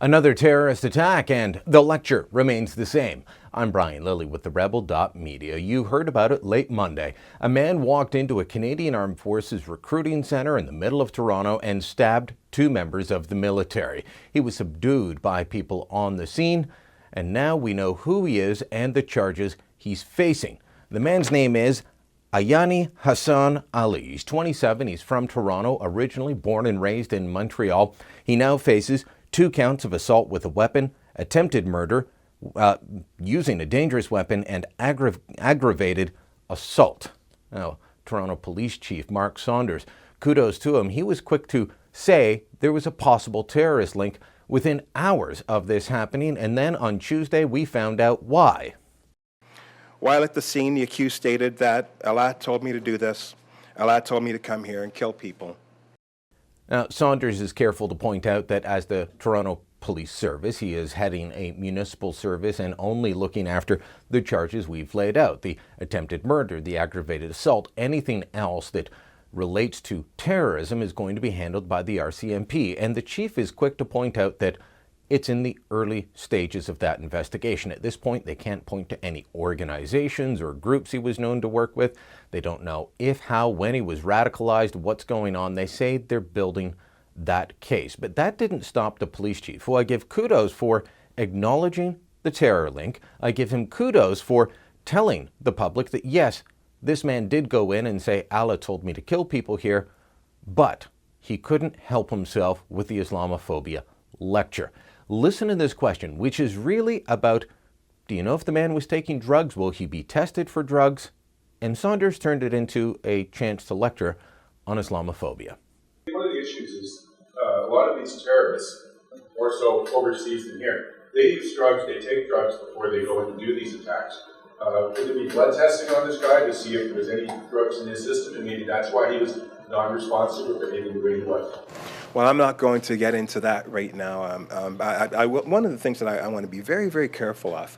Another terrorist attack, and the lecture remains the same. I'm Brian Lilly with the Rebel.media. You heard about it late Monday. A man walked into a Canadian Armed Forces recruiting center in the middle of Toronto and stabbed two members of the military. He was subdued by people on the scene, and now we know who he is and the charges he's facing. The man's name is Ayani Hassan Ali. He's 27. He's from Toronto, originally born and raised in Montreal. He now faces 2 counts of assault with a weapon, attempted murder, using a dangerous weapon, and aggravated assault. Now, Toronto Police Chief Mark Saunders, kudos to him. He was quick to say there was a possible terrorist link within hours of this happening, and then on Tuesday we found out why. While at the scene, the accused stated that Allah told me to do this. Allah told me to come here and kill people. Now, Saunders is careful to point out that as the Toronto Police Service, he is heading a municipal service and only looking after the charges we've laid out: the attempted murder, the aggravated assault. Anything else that relates to terrorism is going to be handled by the RCMP. And the chief is quick to point out that it's in the early stages of that investigation. At this point, they can't point to any organizations or groups he was known to work with. They don't know if, how, when he was radicalized, what's going on. They say they're building that case. But that didn't stop the police chief, who I give kudos for acknowledging the terror link. I give him kudos for telling the public that, yes, this man did go in and say, Allah told me to kill people here, but he couldn't help himself with the Islamophobia lecture. Listen to this question, which is really about, do you know if the man was taking drugs? Will he be tested for drugs? And Saunders turned it into a chance to lecture on Islamophobia. One of the issues is a lot of these terrorists, more so overseas than here, they use drugs, they take drugs before they go in and do these attacks. Could there be blood testing on this guy to see if there was any drugs in his system, and maybe that's why he was non-responsive or behaving the way he was? Well, I'm not going to get into that right now. One of the things that I want to be very, very careful of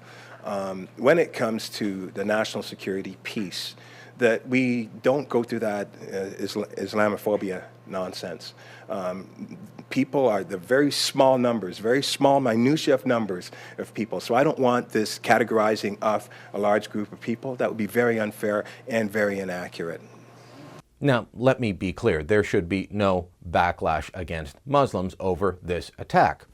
when it comes to the national security piece, that we don't go through that Islamophobia nonsense. People are the very small numbers, very small minutiae of numbers of people. So I don't want this categorizing of a large group of people. That would be very unfair and very inaccurate. Now, let me be clear. There should be no backlash against Muslims over this attack.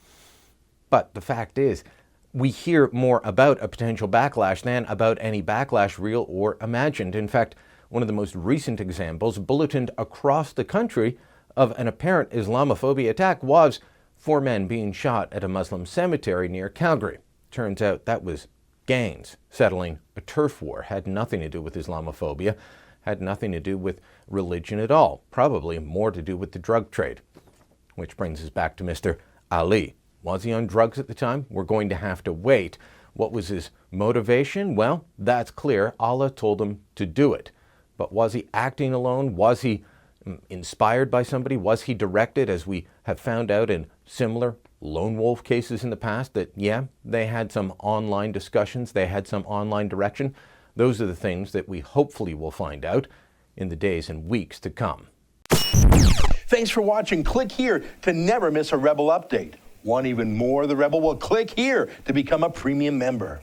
But the fact is, we hear more about a potential backlash than about any backlash, real or imagined. In fact, one of the most recent examples bulletined across the country of an apparent Islamophobia attack was 4 men being shot at a Muslim cemetery near Calgary. Turns out that was gangs settling a turf war. Had nothing to do with Islamophobia, had nothing to do with religion at all. Probably more to do with the drug trade. Which brings us back to Mr. Ali. Was he on drugs at the time? We're going to have to wait. What was his motivation? Well, that's clear. Allah told him to do it. But was he acting alone? Was he inspired by somebody? Was he directed, as we have found out in similar lone wolf cases in the past, that, yeah, they had some online discussions, they had some online direction? Those are the things that we hopefully will find out in the days and weeks to come. Thanks for watching. Click here to never miss a Rebel update. Want even more of the Rebel? Well, click here to become a premium member.